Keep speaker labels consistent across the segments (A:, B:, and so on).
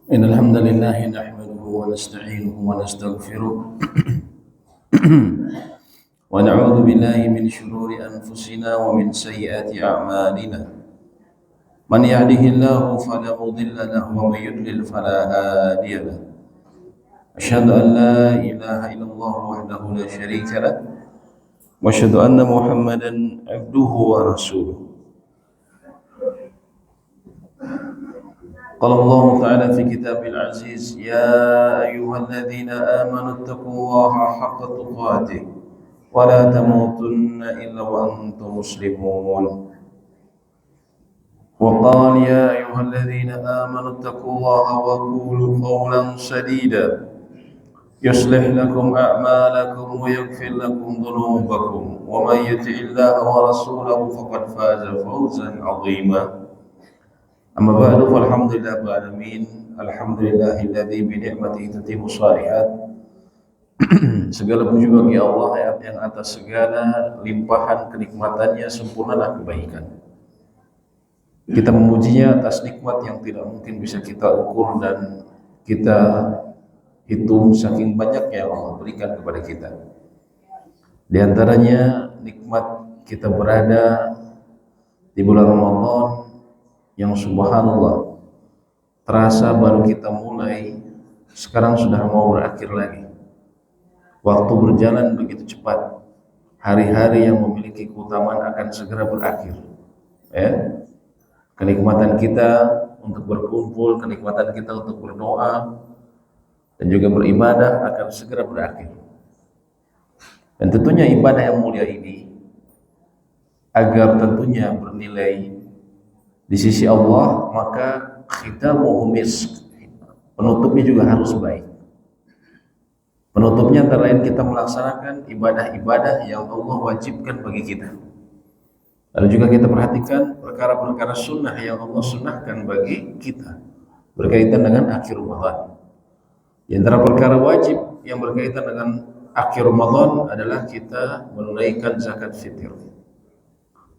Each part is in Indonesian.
A: إن الحمد لله نحمده ونستعينه ونستغفره ونعوذ بالله من شرور أنفسنا ومن سيئات أعمالنا من يهده الله فلا مضل له ومن يضلل فلا هادي له أشهد أن لا إله إلا الله وحده لا شريك له وأشهد أن محمدا عبده ورسوله. قال الله تعالى في كتابه العزيز: يا أيها الذين آمنوا اتقوا الله حق تقاته ولا تموتن إلا وأنتم مسلمون. وقال: يا أيها الذين آمنوا اتقوا الله وقولوا قولا سديدا يصلح لكم أعمالكم ويغفر لكم ذنوبكم ومن يطع الله ورسوله فقد فاز فوزا عظيما. Amma ba'du, falhamdulillah alamin. Alhamdulillahilladzi bi ni'matihi tatimmu shalihat. Segala puji bagi Allah yang atas segala limpahan kenikmatannya sempurnalah kebaikan. Kita memujinya atas nikmat yang tidak mungkin bisa kita ukur dan kita hitung, saking banyaknya yang Allah berikan kepada kita. Di antaranya nikmat kita berada di bulan Ramadan yang subhanallah terasa baru kita mulai, sekarang sudah mau berakhir lagi. Waktu berjalan begitu cepat. Hari-hari yang memiliki keutamaan akan segera berakhir. Kenikmatan kita untuk berkumpul, kenikmatan kita untuk berdoa dan juga beribadah akan segera berakhir. Dan tentunya ibadah yang mulia ini agar tentunya bernilai di sisi Allah, maka khitamuhu misk, penutupnya juga harus baik. Penutupnya antara lain kita melaksanakan ibadah-ibadah yang Allah wajibkan bagi kita. Lalu juga kita perhatikan perkara-perkara sunnah yang Allah sunnahkan bagi kita berkaitan dengan akhir Ramadan. Di antara perkara wajib yang berkaitan dengan akhir Ramadan adalah kita menunaikan zakat fitr.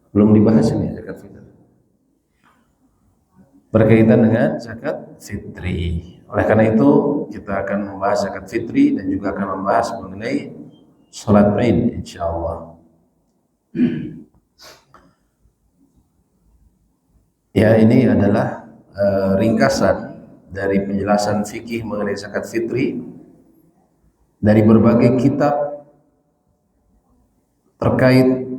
A: Belum dibahas ini zakat fitr. Berkaitan dengan zakat fitri. Oleh karena itu kita akan membahas zakat fitri dan juga akan membahas mengenai salat Id insyaallah. Ya, ini adalah ringkasan dari penjelasan fikih mengenai zakat fitri dari berbagai kitab terkait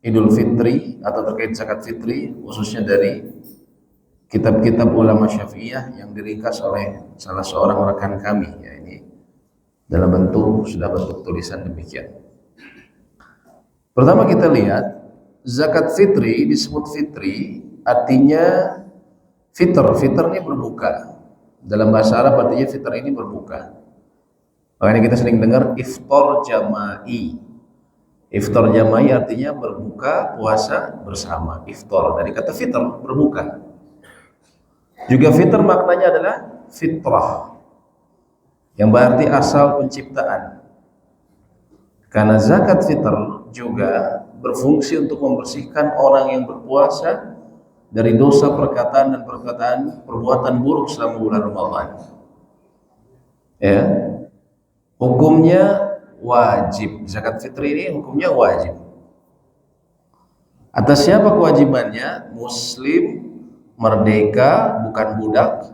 A: Idul Fitri atau terkait zakat fitri, khususnya dari kitab-kitab ulama Syafi'iyah yang diringkas oleh salah seorang rekan kami, ya, ini dalam bentuk tulisan demikian. Pertama kita lihat zakat fitri. Disebut fitri artinya fitr. Fitr ini berbuka. Dalam bahasa Arab artinya fitr ini berbuka. Makanya kita sering dengar iftar jama'i. Iftar jama'i artinya berbuka puasa bersama. Iftar dari kata fitr, berbuka. Juga fitr maknanya adalah fitrah, yang berarti asal penciptaan. Karena zakat fitr juga berfungsi untuk membersihkan orang yang berpuasa dari dosa perkataan dan perbuatan buruk selama bulan Ramadan. Ya. Hukumnya wajib. Zakat fitr ini hukumnya wajib. Atas siapa kewajibannya? Muslim merdeka, bukan budak,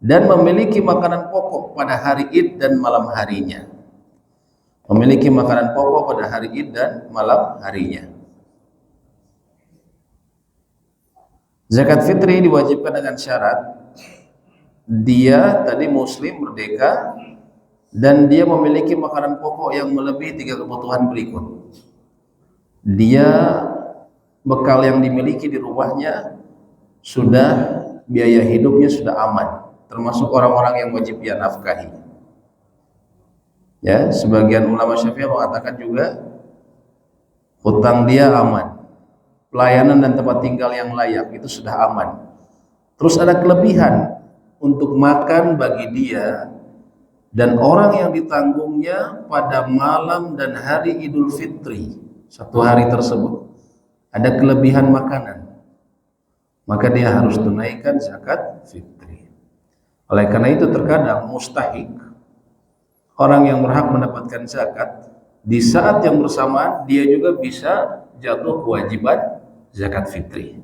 A: dan memiliki makanan pokok pada hari Id dan malam harinya. Memiliki makanan pokok pada hari Id dan malam harinya. Zakat fitri diwajibkan dengan syarat dia tadi muslim merdeka dan dia memiliki makanan pokok yang melebihi 3 kebutuhan berikut. Dia bekal yang dimiliki di rumahnya sudah, biaya hidupnya sudah aman, termasuk orang-orang yang wajib dia nafkahi. Ya, sebagian ulama Syafi'iyah mengatakan juga hutang dia aman, pelayanan dan tempat tinggal yang layak itu sudah aman. Terus ada kelebihan untuk makan bagi dia dan orang yang ditanggungnya pada malam dan hari Idul Fitri, satu hari tersebut ada kelebihan makanan, maka dia harus tunaikan zakat fitri. Oleh karena itu terkadang mustahik, orang yang berhak mendapatkan zakat, di saat yang bersamaan dia juga bisa jatuh kewajiban zakat fitri.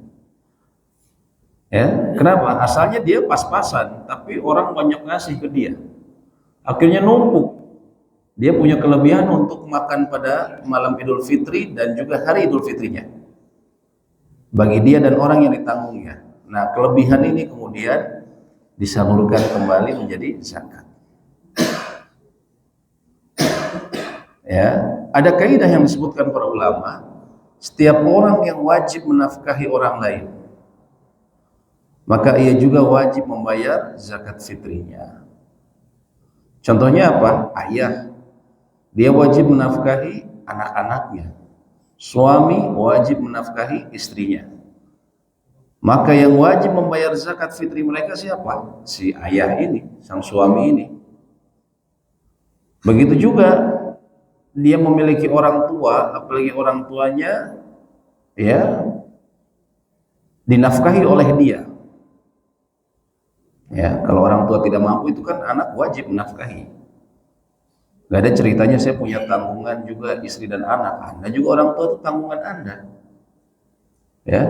A: Ya, kenapa? Asalnya dia pas-pasan, tapi orang banyak ngasih ke dia. Akhirnya numpuk. Dia punya kelebihan untuk makan pada malam Idul Fitri dan juga hari Idul Fitrinya. Bagi dia dan orang yang ditanggungnya. Nah, kelebihan ini kemudian disalurkan kembali menjadi zakat. Ya, ada kaidah yang disebutkan para ulama, setiap orang yang wajib menafkahi orang lain, maka ia juga wajib membayar zakat fitrinya. Contohnya apa? Ayah, dia wajib menafkahi anak-anaknya. Suami wajib menafkahi istrinya. Maka yang wajib membayar zakat fitri mereka siapa? Si ayah ini, sang suami ini. Begitu juga dia memiliki orang tua, apalagi orang tuanya ya dinafkahi oleh dia. Ya, kalau orang tua tidak mampu itu kan anak wajib menafkahi. Gak ada ceritanya saya punya tanggungan juga istri dan anak. Anda juga orang tua itu tanggungan Anda. Ya.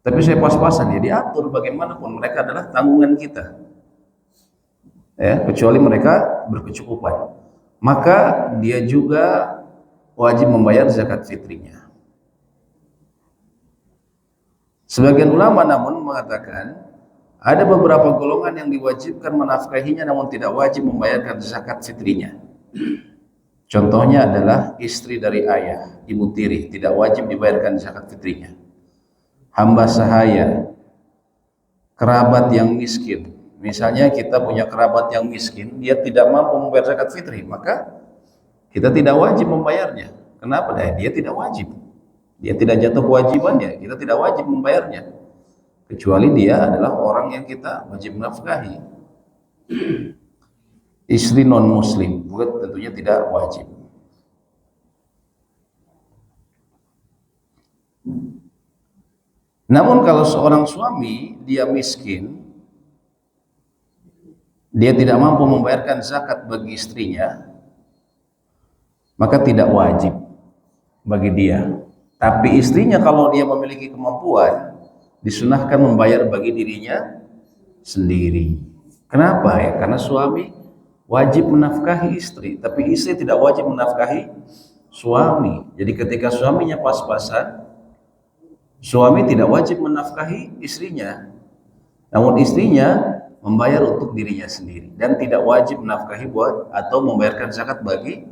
A: Tapi saya pas-pasan ya diatur bagaimanapun mereka adalah tanggungan kita. Ya, kecuali mereka berkecukupan. Maka dia juga wajib membayar zakat fitrinya. Sebagian ulama namun mengatakan ada beberapa golongan yang diwajibkan menafkahinya namun tidak wajib membayarkan zakat fitrinya. Contohnya adalah istri dari ayah, ibu tiri, tidak wajib dibayarkan zakat fitrinya. Hamba sahaya, kerabat yang miskin. Misalnya kita punya kerabat yang miskin, dia tidak mampu membayar zakat fitri, maka kita tidak wajib membayarnya. Kenapa? Dia tidak wajib. Dia tidak jatuh kewajibannya, kita tidak wajib membayarnya. Kecuali dia adalah orang yang kita wajib menafkahi. Istri non muslim juga tentunya tidak wajib. Namun kalau seorang suami dia miskin, dia tidak mampu membayarkan zakat bagi istrinya, maka tidak wajib bagi dia. Tapi istrinya kalau dia memiliki kemampuan, disunahkan membayar bagi dirinya sendiri. Kenapa ya? Karena suami wajib menafkahi istri, tapi istri tidak wajib menafkahi suami. Jadi ketika suaminya pas-pasan, suami tidak wajib menafkahi istrinya, namun istrinya membayar untuk dirinya sendiri dan tidak wajib menafkahi buat atau membayarkan zakat bagi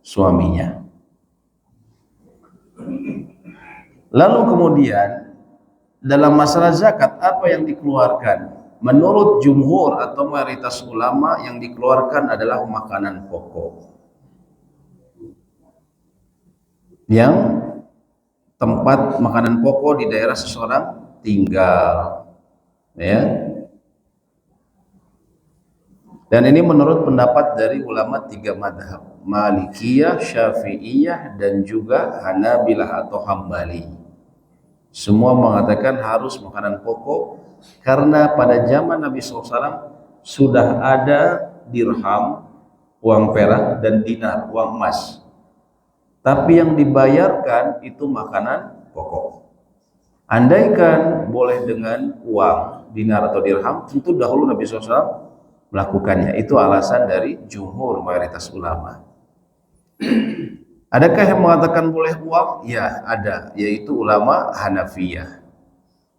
A: suaminya. Lalu kemudian dalam masalah zakat apa yang dikeluarkan? Menurut jumhur atau mayoritas ulama yang dikeluarkan adalah makanan pokok yang tempat makanan pokok di daerah seseorang tinggal, ya. Dan ini menurut pendapat dari ulama 3 madhab, Malikiyah, Syafi'iyah, dan juga Hanabilah atau Hambali. Semua mengatakan harus makanan pokok karena pada zaman Nabi SAW sudah ada dirham, uang perak, dan dinar, uang emas. Tapi yang dibayarkan itu makanan pokok. Andaikan boleh dengan uang, dinar atau dirham, tentu dahulu Nabi SAW melakukannya. Itu alasan dari jumhur mayoritas ulama. Adakah yang mengatakan boleh uang? Ya, ada, yaitu ulama Hanafiyah.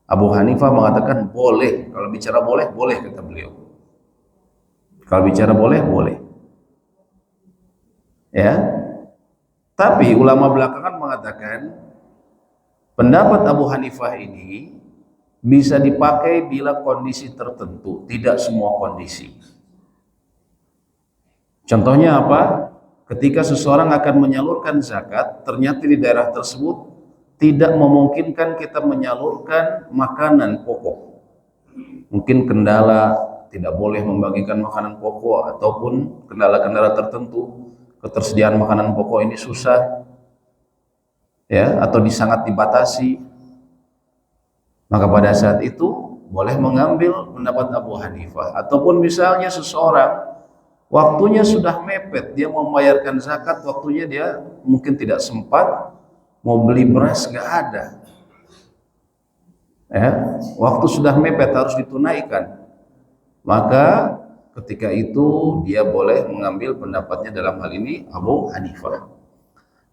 A: Abu Hanifah mengatakan boleh. Kalau bicara boleh, boleh kata beliau. Kalau bicara boleh, boleh. Ya. Tapi ulama belakangan mengatakan pendapat Abu Hanifah ini bisa dipakai bila kondisi tertentu, tidak semua kondisi. Contohnya apa? Ketika seseorang akan menyalurkan zakat, ternyata di daerah tersebut tidak memungkinkan kita menyalurkan makanan pokok. Mungkin kendala tidak boleh membagikan makanan pokok ataupun kendala-kendala tertentu, ketersediaan makanan pokok ini susah, ya, atau sangat dibatasi. Maka pada saat itu boleh mengambil pendapat Abu Hanifah. Ataupun misalnya seseorang waktunya sudah mepet, dia mau membayarkan zakat, waktunya dia mungkin tidak sempat, mau beli beras nggak ada, ya, waktu sudah mepet harus ditunaikan, maka ketika itu dia boleh mengambil pendapatnya dalam hal ini Abu Hanifah.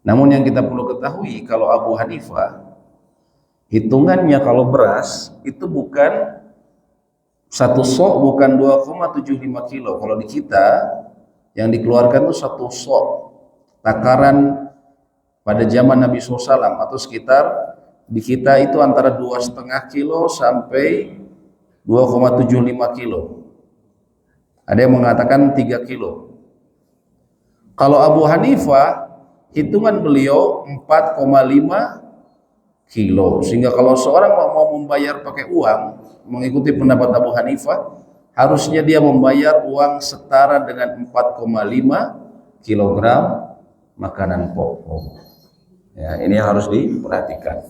A: Namun yang kita perlu ketahui, kalau Abu Hanifah hitungannya kalau beras itu bukan satu sok, bukan 2,75 kilo. Kalau di kita yang dikeluarkan itu satu sok takaran pada zaman Nabi SAW, atau sekitar di kita itu antara 2,5 kilo sampai 2,75 kilo. Ada yang mengatakan 3 kilo. Kalau Abu Hanifah hitungan beliau 4,5 kilo, sehingga kalau seorang mau membayar pakai uang mengikuti pendapat Abu Hanifah, harusnya dia membayar uang setara dengan 4,5 kilogram makanan pokok. Ya, ini harus diperhatikan.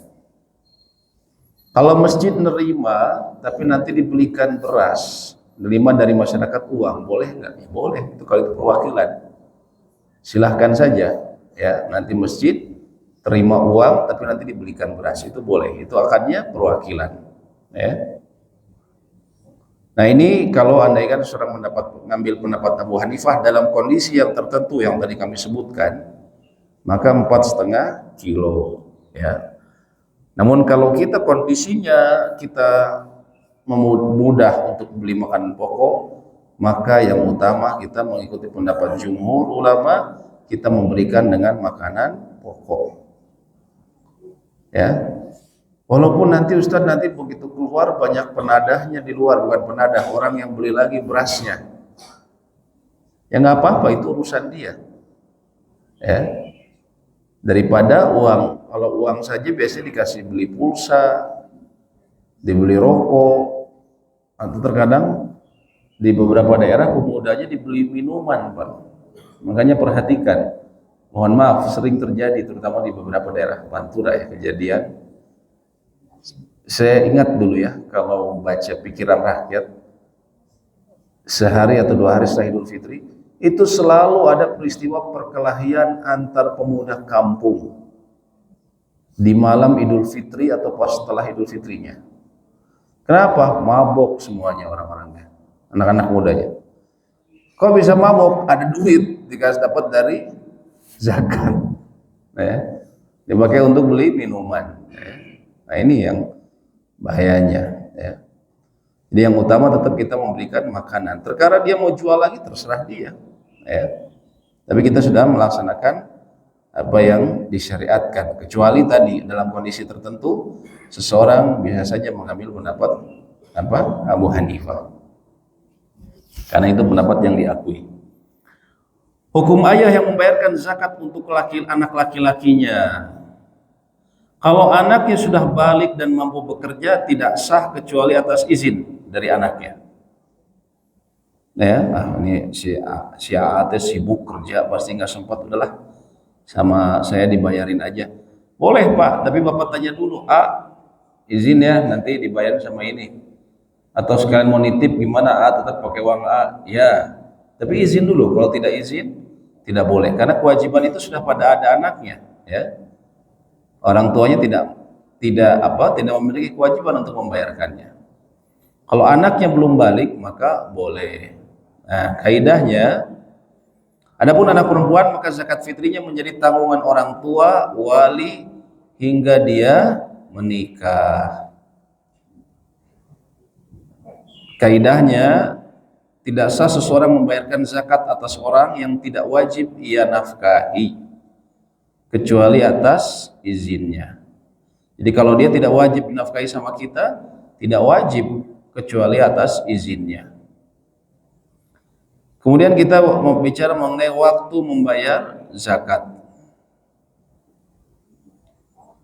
A: Kalau masjid nerima tapi nanti dibelikan beras, nerima dari masyarakat uang, boleh nggak? Ya, boleh, itu kalau itu perwakilan. Silahkan saja, ya, nanti masjid terima uang tapi nanti dibelikan beras, itu boleh, itu akannya perwakilan, ya. Nah ini kalau andaikan seorang mengambil pendapat Abu Hanifah dalam kondisi yang tertentu yang tadi kami sebutkan, maka 4,5 kilo, ya. Namun kalau kita kondisinya kita mudah untuk beli makanan pokok, maka yang utama kita mengikuti pendapat jumhur ulama, kita memberikan dengan makanan pokok. Ya, walaupun nanti Ustadz nanti begitu keluar banyak penadahnya di luar, bukan penadah, orang yang beli lagi berasnya, ya nggak apa-apa, itu urusan dia, ya. Daripada uang, kalau uang saja biasanya dikasih beli pulsa, dibeli rokok, atau terkadang di beberapa daerah pemudanya dibeli minuman, Pak. Makanya perhatikan. Mohon maaf, sering terjadi terutama di beberapa daerah Pantura ya kejadian. Saya ingat dulu ya, kalau baca Pikiran Rakyat sehari atau 2 hari setelah Idul Fitri, itu selalu ada peristiwa perkelahian antar pemuda kampung di malam Idul Fitri atau pas setelah Idul Fitrinya. Kenapa? Mabok semuanya orang-orangnya, anak-anak mudanya. Kok bisa mabok? Ada duit dikasih dapat dari zakat, ya, dipakai untuk beli minuman, ya. Nah ini yang bahayanya, ya. Jadi yang utama tetap kita memberikan makanan. Terkadang dia mau jual lagi terserah dia, ya. Tapi kita sudah melaksanakan apa yang disyariatkan, kecuali tadi dalam kondisi tertentu seseorang bisa saja mengambil pendapat apa Abu Hanifah, karena itu pendapat yang diakui. Hukum ayah yang membayarkan zakat untuk anak laki-lakinya. Kalau anaknya sudah balik dan mampu bekerja, tidak sah kecuali atas izin dari anaknya. Ya, ini si A sibuk kerja, pasti nggak sempat, udahlah sama saya dibayarin aja. Boleh Pak, tapi Bapak tanya dulu, A, izin ya nanti dibayar sama ini. Atau sekalian mau nitip gimana, A tetap pakai uang A. Ya, tapi izin dulu. Kalau tidak izin, tidak boleh, karena kewajiban itu sudah pada ada anaknya, ya. Orang tuanya tidak memiliki kewajiban untuk membayarkannya. Kalau anaknya belum balik maka boleh. Nah, kaidahnya, adapun anak perempuan maka zakat fitrinya menjadi tanggungan orang tua, wali hingga dia menikah. Kaidahnya, tidak sah seseorang membayarkan zakat atas orang yang tidak wajib ia nafkahi kecuali atas izinnya. Jadi kalau dia tidak wajib dinafkahi sama kita, tidak wajib kecuali atas izinnya. Kemudian kita mau bicara mengenai waktu membayar zakat.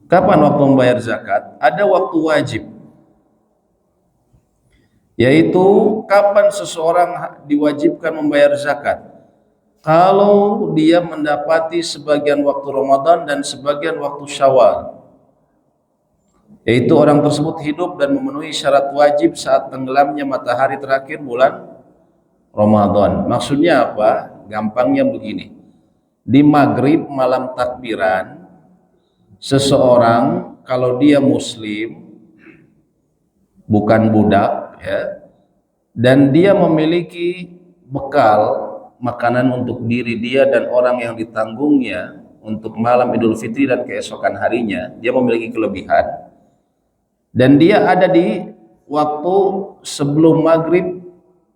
A: Kapan waktu membayar zakat? Ada waktu wajib, yaitu kapan seseorang diwajibkan membayar zakat. Kalau dia mendapati sebagian waktu Ramadan dan sebagian waktu Syawal. yaitu orang tersebut hidup dan memenuhi syarat wajib saat tenggelamnya matahari terakhir bulan Ramadan. Maksudnya apa? Gampangnya begini, di maghrib malam takbiran, seseorang kalau dia muslim bukan budak ya, dan dia memiliki bekal makanan untuk diri dia dan orang yang ditanggungnya untuk malam Idul Fitri dan keesokan harinya, dia memiliki kelebihan, dan dia ada di waktu sebelum maghrib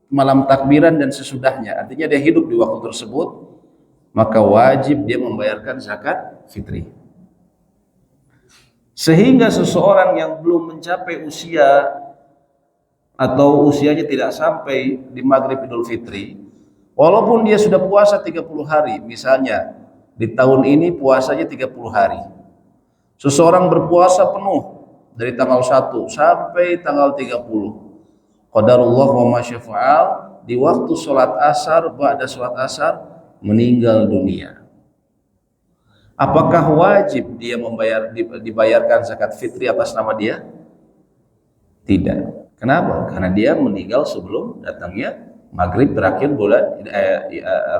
A: malam takbiran dan sesudahnya, artinya dia hidup di waktu tersebut, maka wajib dia membayarkan zakat fitri. Sehingga seseorang yang belum mencapai usia atau usianya tidak sampai di maghrib Idul Fitri, walaupun dia sudah puasa 30 hari, misalnya di tahun ini puasanya 30 hari, seseorang berpuasa penuh dari tanggal 1 sampai tanggal 30, qadarullah wa masyafa'al, di waktu sholat asar, ba'da sholat asar meninggal dunia. Apakah wajib dia dibayarkan zakat fitri atas nama dia? Tidak. Kenapa? Karena dia meninggal sebelum datangnya maghrib terakhir bulan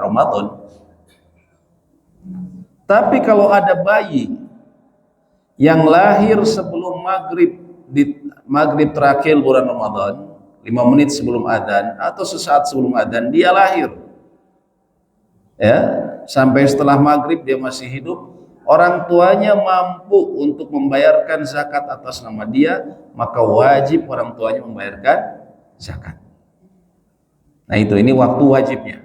A: Ramadan. Tapi kalau ada bayi yang lahir sebelum maghrib, di maghrib terakhir bulan Ramadan, 5 menit sebelum adzan atau sesaat sebelum adzan dia lahir, ya, sampai setelah maghrib dia masih hidup, orang tuanya mampu untuk membayarkan zakat atas nama dia, maka wajib orang tuanya membayarkan zakat. Nah ini waktu wajibnya,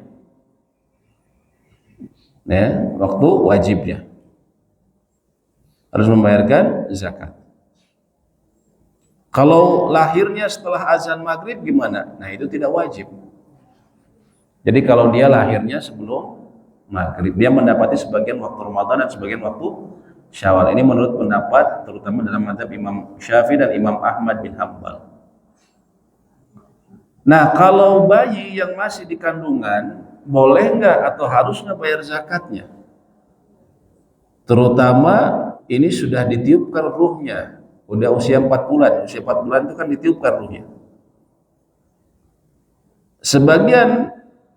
A: ya, waktu wajibnya harus membayarkan zakat. Kalau lahirnya setelah azan maghrib gimana? Nah itu tidak wajib. Jadi kalau dia lahirnya sebelum maghrib, dia mendapati sebagian waktu Ramadan dan sebagian waktu Syawal. Ini menurut pendapat terutama dalam mazhab Imam Syafi'i dan Imam Ahmad bin Hanbal. Nah kalau bayi yang masih di kandungan, boleh nggak atau harus nggak bayar zakatnya? Terutama ini sudah ditiupkan ruhnya, udah usia 4 bulan. Usia 4 bulan itu kan ditiupkan ruhnya. Sebagian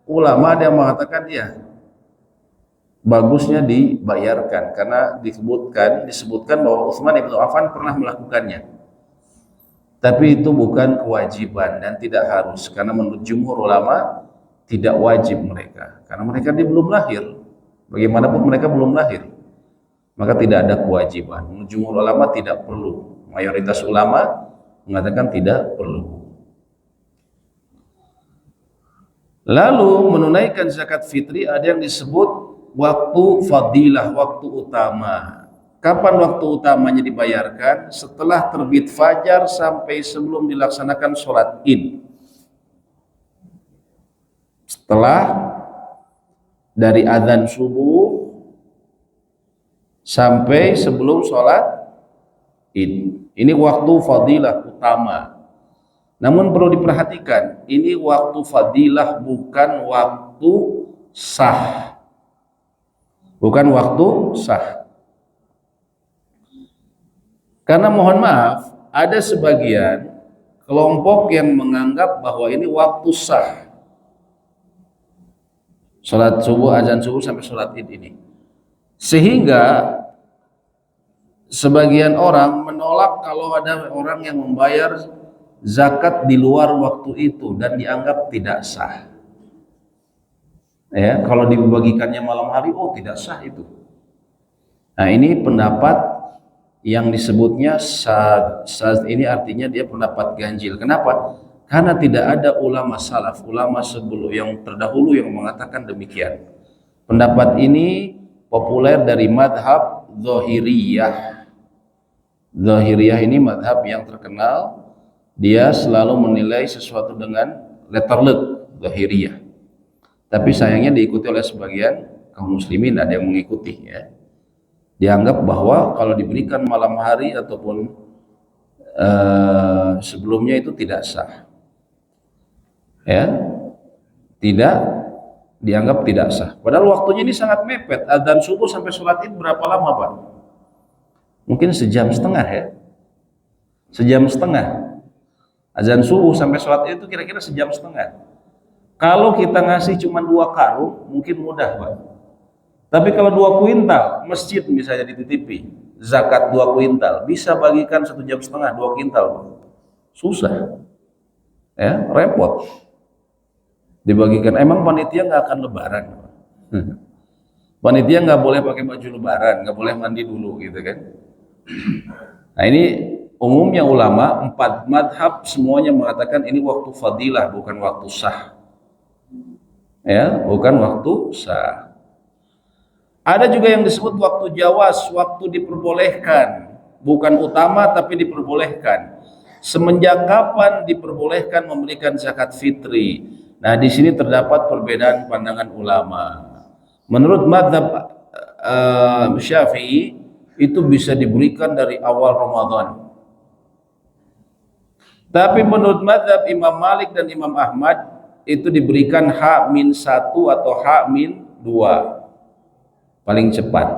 A: ulama ada yang mengatakan ya bagusnya dibayarkan, karena disebutkan bahwa Utsman bin Affan pernah melakukannya. Tapi itu bukan kewajiban dan tidak harus, karena menurut jumhur ulama tidak wajib mereka, karena mereka belum lahir. Bagaimanapun mereka belum lahir, maka tidak ada kewajiban. Menurut jumhur ulama tidak perlu. Mayoritas ulama mengatakan tidak perlu. Lalu menunaikan zakat fitri ada yang disebut waktu fadilah, waktu utama. Kapan waktu utamanya dibayarkan? Setelah terbit fajar sampai sebelum dilaksanakan sholat id. Setelah dari adzan subuh sampai sebelum sholat id. Ini waktu fadilah utama. Namun perlu diperhatikan, ini waktu fadilah, bukan waktu sah. Bukan waktu sah. Karena mohon maaf, ada sebagian kelompok yang menganggap bahwa ini waktu sah. Sholat subuh, azan subuh sampai sholat id ini. Sehingga sebagian orang menolak kalau ada orang yang membayar zakat di luar waktu itu dan dianggap tidak sah. Ya, kalau dibagikannya malam hari, oh tidak sah itu. Nah ini pendapat yang disebutnya syadz, ini artinya dia pendapat ganjil. Kenapa? Karena tidak ada ulama salaf, ulama sebelum yang terdahulu yang mengatakan demikian. Pendapat ini populer dari madhab Zahiriyah. Zahiriyah ini madhab yang terkenal, dia selalu menilai sesuatu dengan letter lut, Zahiriyah. Tapi sayangnya diikuti oleh sebagian kaum muslimin, ada yang mengikuti ya. Dianggap bahwa kalau diberikan malam hari ataupun sebelumnya itu tidak sah, ya, tidak dianggap tidak sah. Padahal waktunya ini sangat mepet. Adzan subuh sampai sholat id berapa lama Pak? Mungkin 1,5 jam ya.
B: Sejam setengah. Azan subuh sampai sholat id itu kira-kira sejam setengah. Kalau kita ngasih cuma 2 karung, mungkin mudah, Pak. Tapi kalau 2 kuintal, masjid misalnya dititipi, zakat 2 kuintal, bisa bagikan 1,5 jam, 2 kuintal, Pak. Susah, ya, repot. Dibagikan, emang panitia nggak akan lebaran, Pak. Panitia nggak boleh pakai baju lebaran, nggak boleh mandi dulu, gitu kan? Nah ini umumnya ulama 4 madhab semuanya mengatakan ini waktu fadilah, bukan waktu sah. Ya, bukan waktu sah. Ada juga yang disebut waktu jawas, waktu diperbolehkan, bukan utama tapi diperbolehkan. Semenjak kapan diperbolehkan memberikan zakat fitri? Nah, di sini terdapat perbedaan pandangan ulama. Menurut mazhab Syafi'i itu bisa diberikan dari awal Ramadan. Tapi menurut mazhab Imam Malik dan Imam Ahmad itu diberikan H-1 atau H-2 paling cepat.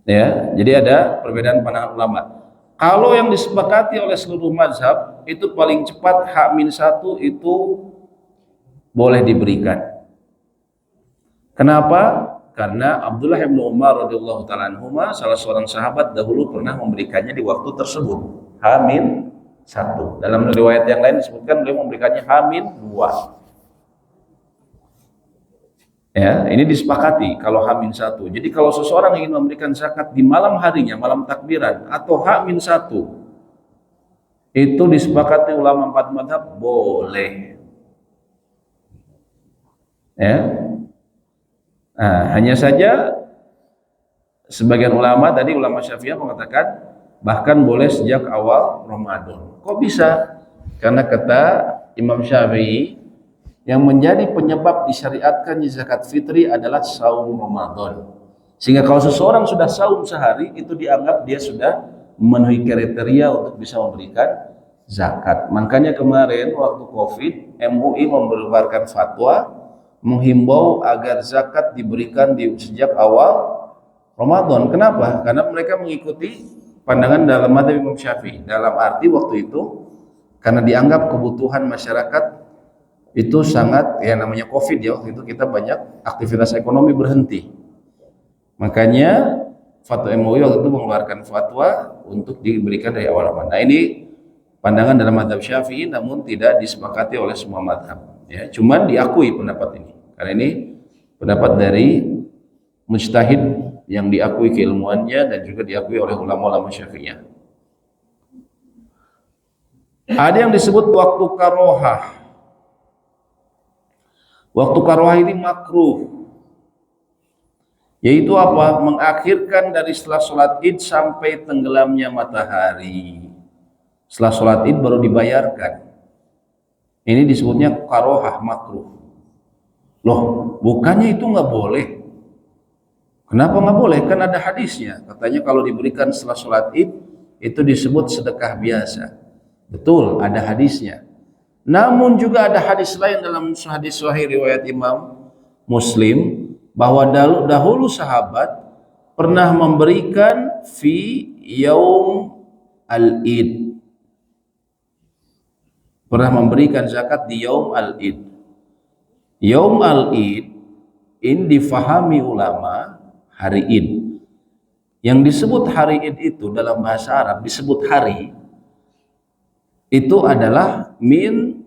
B: Ya, jadi ada perbedaan pandangan ulama. Kalau yang disepakati oleh seluruh mazhab itu paling cepat H-1 itu boleh diberikan. Kenapa? Karena Abdullah bin Umar radhiyallahu taala anhuma, salah seorang sahabat dahulu pernah memberikannya di waktu tersebut, H-1. Dalam riwayat yang lain disebutkan beliau memberikannya H-2. Ya, ini disepakati kalau H-1. Jadi kalau seseorang ingin memberikan zakat di malam harinya, malam takbiran atau H-1, itu disepakati ulama 4 mazhab boleh. Ya. Nah, hanya saja sebagian ulama tadi, ulama Syafi'iyah mengatakan bahkan boleh sejak awal Ramadan. Kok bisa? Karena kata Imam Syafi'i, yang menjadi penyebab disyariatkannya zakat fitri adalah saum Ramadan. Sehingga kalau seseorang sudah saum sehari, itu dianggap dia sudah memenuhi kriteria untuk bisa memberikan zakat. Makanya kemarin waktu Covid, MUI mengeluarkan fatwa menghimbau agar zakat diberikan sejak awal Ramadan. Kenapa? Karena mereka mengikuti pandangan dalam mazhab Imam Syafi'i. Dalam arti waktu itu karena dianggap kebutuhan masyarakat itu sangat, ya namanya Covid ya, waktu itu kita banyak aktivitas ekonomi berhenti. Makanya fatwa MUI waktu itu mengeluarkan fatwa untuk diberikan dari awal Ramadan. Nah, ini pandangan dalam mazhab Syafi'i namun tidak disepakati oleh semua mazhab. Ya, cuman diakui pendapat ini. Karena ini pendapat dari mujtahid yang diakui keilmuannya dan juga diakui oleh ulama-ulama Syafi'iyah. Ada yang disebut waktu karohah. Waktu karohah ini makruh, yaitu apa? Mengakhirkan dari setelah sholat id sampai tenggelamnya matahari. Setelah sholat id baru dibayarkan. Ini disebutnya karohah, makruh. Loh, bukannya itu nggak boleh? Kenapa nggak boleh? Kan ada hadisnya. Katanya kalau diberikan setelah sholat id itu disebut sedekah biasa. Betul, ada hadisnya. Namun juga ada hadis lain dalam hadis sahih riwayat Imam Muslim bahwa dahulu sahabat pernah memberikan fi yaum al-id. Pernah memberikan zakat di yaum al-id. Yaum al-id ini difahami ulama hari id. Yang disebut hari id itu dalam bahasa Arab disebut hari itu adalah min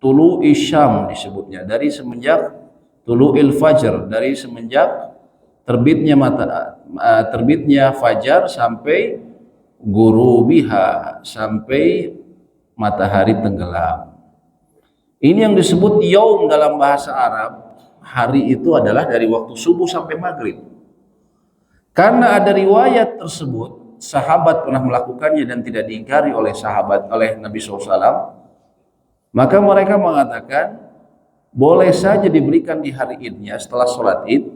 B: tulu isyam disebutnya, dari semenjak tulu il fajr, dari semenjak terbitnya fajar sampai gurubiha, sampai matahari tenggelam. Ini yang disebut yaum dalam bahasa Arab. Hari itu adalah dari waktu subuh sampai maghrib. Karena ada riwayat tersebut sahabat pernah melakukannya dan tidak diingkari oleh Nabi SAW, maka mereka mengatakan boleh saja diberikan di hari idnya setelah sholat id,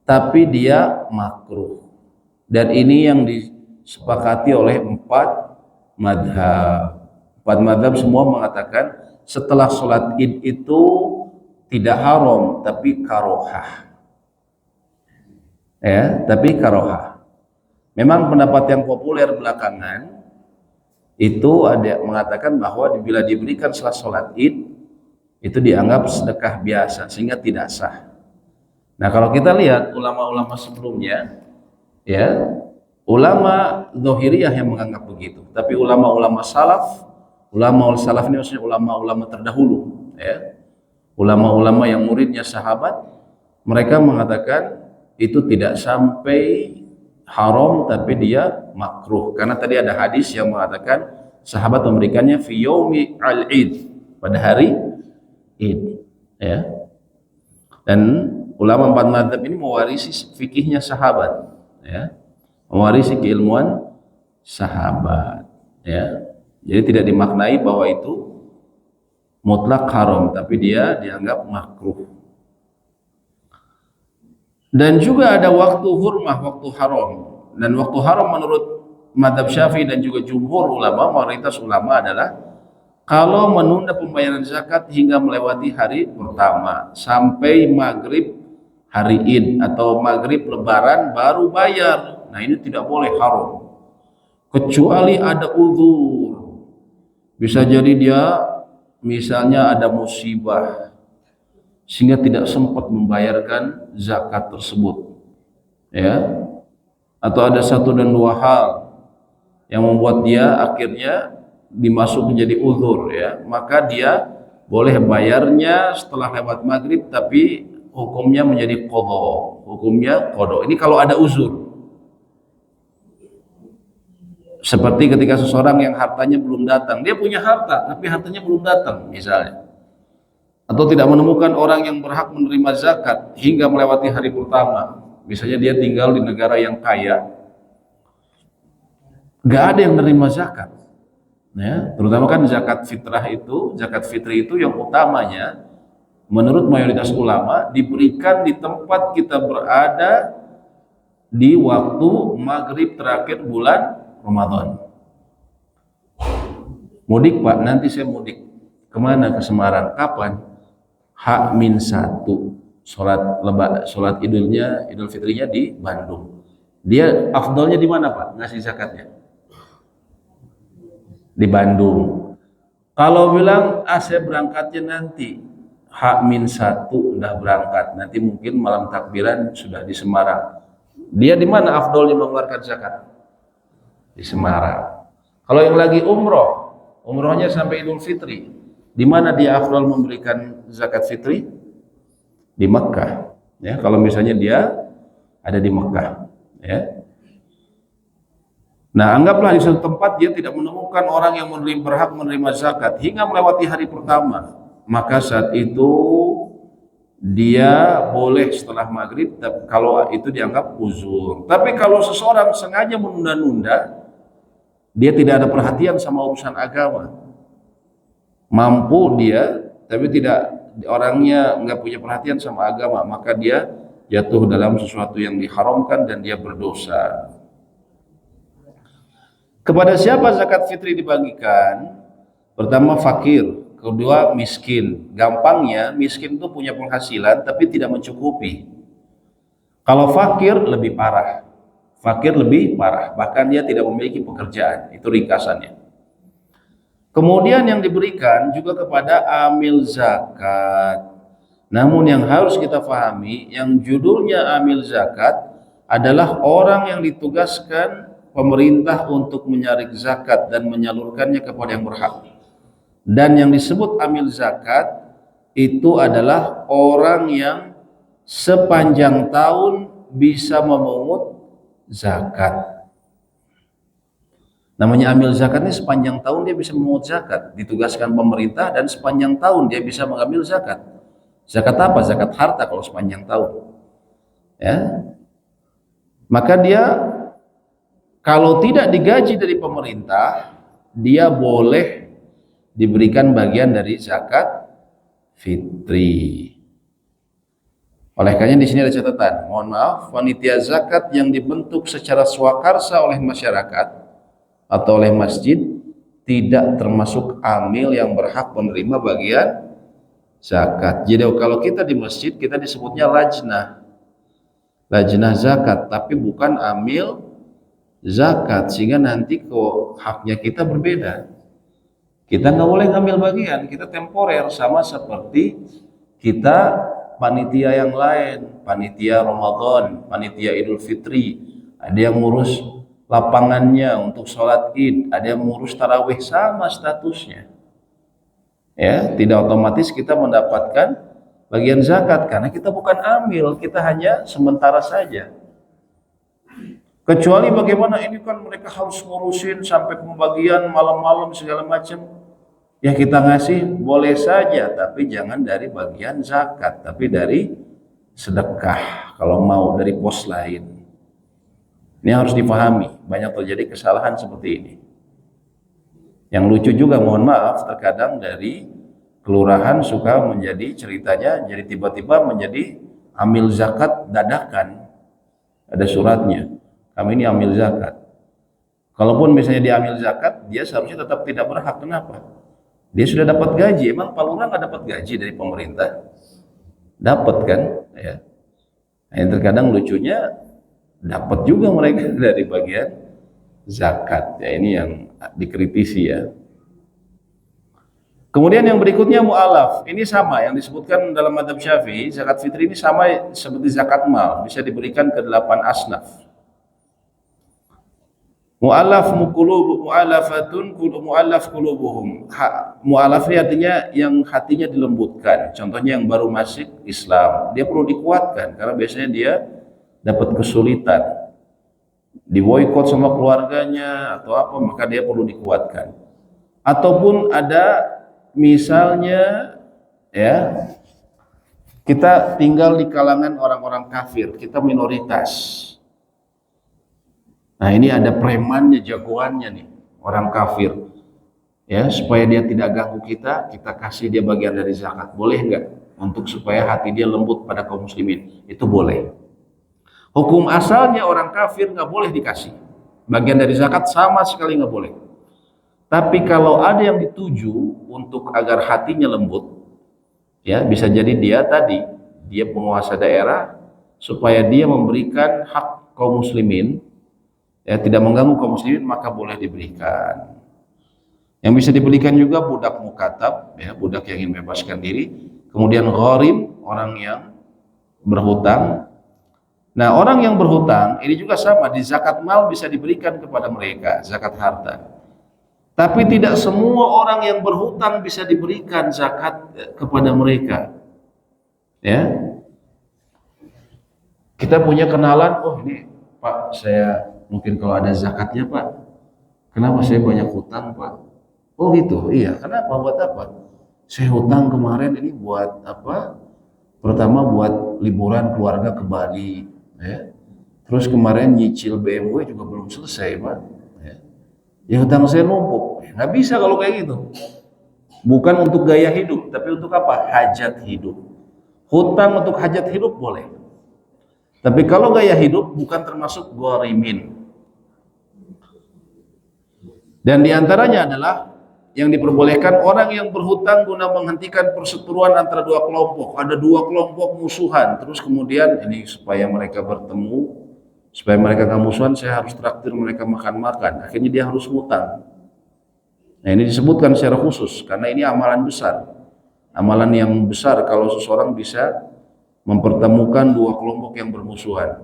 B: tapi dia makruh. Dan ini yang disepakati oleh 4 madhab. 4 madhab semua mengatakan setelah sholat id itu tidak haram, tapi karohah. Ya, tapi karohah. Memang pendapat yang populer belakangan itu ada mengatakan bahwa bila diberikan setelah sholat id itu dianggap sedekah biasa sehingga tidak sah. Nah kalau kita lihat ulama-ulama sebelumnya, ya ulama Zahiriyah yang menganggap begitu, tapi ulama-ulama salaf, ulama salaf ini maksudnya ulama-ulama terdahulu, ya ulama-ulama yang muridnya sahabat, mereka mengatakan itu tidak sampai haram tapi dia makruh, karena tadi ada hadis yang mengatakan sahabat memberikannya fi yaumi al-id, pada hari id, ya. Dan ulama empat mazhab ini mewarisi fikihnya sahabat, ya, mewarisi keilmuan sahabat, ya. Jadi tidak dimaknai bahwa itu mutlak haram, tapi dia dianggap makruh. Dan juga ada waktu hurmah, waktu haram. Dan waktu haram menurut mazhab Syafi'i dan juga jumhur ulama, mayoritas ulama adalah kalau menunda pembayaran zakat hingga melewati hari pertama sampai maghrib hari id atau maghrib lebaran baru bayar. Nah ini tidak boleh, haram. Kecuali ada uzur. Bisa jadi dia misalnya ada musibah sehingga tidak sempat membayarkan zakat tersebut, ya, atau ada satu dan dua hal yang membuat dia akhirnya dimasuk menjadi uzur, ya, maka dia boleh bayarnya setelah lewat maghrib, tapi hukumnya menjadi qadha, hukumnya qadha. Ini kalau ada uzur, seperti ketika seseorang yang hartanya belum datang, dia punya harta tapi hartanya belum datang misalnya, atau tidak menemukan orang yang berhak menerima zakat hingga melewati hari pertama. Misalnya dia tinggal di negara yang kaya, nggak ada yang menerima zakat, ya, terutama kan zakat fitrah itu, zakat fitri itu yang utamanya menurut mayoritas ulama diberikan di tempat kita berada di waktu maghrib terakhir bulan Ramadan. Mudik Pak, nanti saya mudik kemana? Ke Semarang. Kapan? H-1 sholat idul fitrinya di Bandung. Dia afdolnya di mana Pak ngasih zakatnya? Di Bandung. Kalau bilang saya berangkatnya nanti H-1 udah berangkat, nanti mungkin malam takbiran sudah di Semarang, dia di mana afdolnya mengeluarkan zakat? Di Semarang. Kalau yang lagi umrohnya sampai Idul Fitri, di mana dia afdal memberikan zakat fitri? Di Mekah, ya, kalau misalnya dia ada di Mekah, ya. Nah, anggaplah di suatu tempat dia tidak menemukan orang yang berhak menerima zakat hingga melewati hari pertama, maka saat itu dia boleh setelah maghrib, kalau itu dianggap uzur. Tapi kalau seseorang sengaja menunda-nunda, dia tidak ada perhatian sama urusan agama, mampu dia tapi tidak, orangnya nggak punya perhatian sama agama, maka dia jatuh dalam sesuatu yang diharamkan dan dia berdosa. Kepada siapa zakat fitri dibagikan? Pertama fakir, kedua miskin. Gampangnya miskin itu punya penghasilan tapi tidak mencukupi. Kalau fakir lebih parah, bahkan dia tidak memiliki pekerjaan, itu ringkasannya. Kemudian yang diberikan juga kepada amil zakat. Namun yang harus kita pahami, yang judulnya amil zakat adalah orang yang ditugaskan pemerintah untuk menyaring zakat dan menyalurkannya kepada yang berhak. Dan yang disebut amil zakat itu adalah orang yang sepanjang tahun bisa memungut zakat. Namanya amil zakat ini sepanjang tahun dia bisa memungut zakat, ditugaskan pemerintah dan sepanjang tahun dia bisa mengambil zakat. Zakat apa? Zakat harta kalau sepanjang tahun. Ya. Maka dia kalau tidak digaji dari pemerintah, dia boleh diberikan bagian dari zakat fitri. Oleh karena di sini ada catatan, mohon maaf, panitia zakat yang dibentuk secara swakarsa oleh masyarakat atau oleh masjid tidak termasuk amil yang berhak menerima bagian zakat. Jadi kalau kita di masjid kita disebutnya lajnah zakat, tapi bukan amil zakat, sehingga nanti kok haknya kita berbeda. Kita nggak boleh ngambil bagian, kita temporer, sama seperti kita panitia yang lain, panitia Ramadan, panitia Idul Fitri, ada yang ngurus lapangannya untuk sholat id, ada yang ngurus tarawih, sama statusnya. Ya, tidak otomatis kita mendapatkan bagian zakat karena kita bukan amil, kita hanya sementara saja. Kecuali bagaimana ini kan mereka harus ngurusin sampai pembagian malam-malam segala macam. Ya kita ngasih boleh saja, tapi jangan dari bagian zakat, tapi dari sedekah kalau mau dari pos lain. Ini harus dipahami, banyak terjadi kesalahan seperti ini. Yang lucu juga, mohon maaf, terkadang dari kelurahan suka menjadi ceritanya, jadi tiba-tiba menjadi amil zakat dadakan. Ada suratnya, kami ini amil zakat. Kalaupun misalnya dia amil zakat, dia seharusnya tetap tidak berhak. Kenapa? Dia sudah dapat gaji. Emang Pak Lurah nggak dapat gaji dari pemerintah? Dapat kan? Ya. Yang terkadang lucunya dapat juga mereka dari bagian zakat. Ya, ini yang dikritisi ya. Kemudian yang berikutnya mu'alaf. Ini sama yang disebutkan dalam mazhab Syafi'i, zakat fitri ini sama seperti zakat mal, bisa diberikan ke 8 asnaf. Mu'alaf mu'alafatun mu'alaf qulubuhum. Mu'alaf ini artinya yang hatinya dilembutkan. Contohnya yang baru masuk Islam, dia perlu dikuatkan karena biasanya dia dapat kesulitan, diboikot sama keluarganya atau apa, maka dia perlu dikuatkan. Ataupun ada misalnya ya, kita tinggal di kalangan orang-orang kafir, kita minoritas. Nah ini ada premannya, jagoannya nih, orang kafir. Ya, supaya dia tidak ganggu kita kasih dia bagian dari zakat. Boleh nggak? Untuk supaya hati dia lembut pada kaum muslimin. Itu boleh. Hukum asalnya orang kafir nggak boleh dikasih. Bagian dari zakat sama sekali nggak boleh. Tapi kalau ada yang dituju untuk agar hatinya lembut, ya bisa jadi dia tadi, dia penguasa daerah, supaya dia memberikan hak kaum muslimin, ya tidak mengganggu kaum muslimin, maka boleh diberikan. Yang bisa diberikan juga budak mukatab, ya budak yang ingin membebaskan diri. Kemudian gharim, orang yang berhutang. Nah orang yang berhutang ini juga sama, di zakat mal bisa diberikan kepada mereka, zakat harta. Tapi tidak semua orang yang berhutang bisa diberikan zakat kepada mereka. Ya, kita punya kenalan, oh ini Pak, saya mungkin kalau ada zakatnya Pak, kenapa saya banyak hutang Pak? Oh gitu, iya. Kenapa? Buat apa? Saya hutang kemarin ini buat apa? Pertama buat liburan keluarga ke Bali, ya. Terus kemarin nyicil BMW juga belum selesai Pak. Ya hutang saya numpuk, nggak bisa kalau kayak gitu. Bukan untuk gaya hidup, tapi untuk apa? Hajat hidup. Hutang untuk hajat hidup boleh. Tapi kalau gaya hidup bukan termasuk gharimin. Dan diantaranya adalah yang diperbolehkan orang yang berhutang guna menghentikan perseteruan antara dua kelompok. Ada dua kelompok musuhan, terus kemudian ini supaya mereka bertemu, supaya mereka nggak musuhan, saya harus traktir mereka makan-makan. Akhirnya dia harus hutang. Nah ini disebutkan secara khusus karena ini amalan besar, amalan yang besar kalau seseorang bisa mempertemukan dua kelompok yang bermusuhan.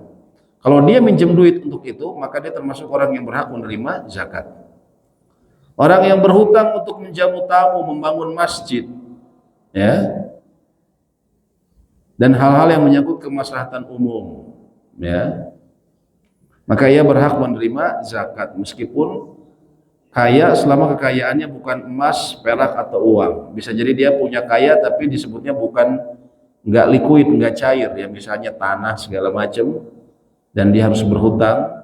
B: Kalau dia minjem duit untuk itu, maka dia termasuk orang yang berhak menerima zakat. Orang yang berhutang untuk menjamu tamu, membangun masjid, ya, dan hal-hal yang menyangkut kemaslahatan umum, ya, maka ia berhak menerima zakat meskipun kaya selama kekayaannya bukan emas, perak atau uang. Bisa jadi dia punya kaya tapi disebutnya bukan, nggak liquid, nggak cair, ya misalnya tanah segala macam, dan dia harus berhutang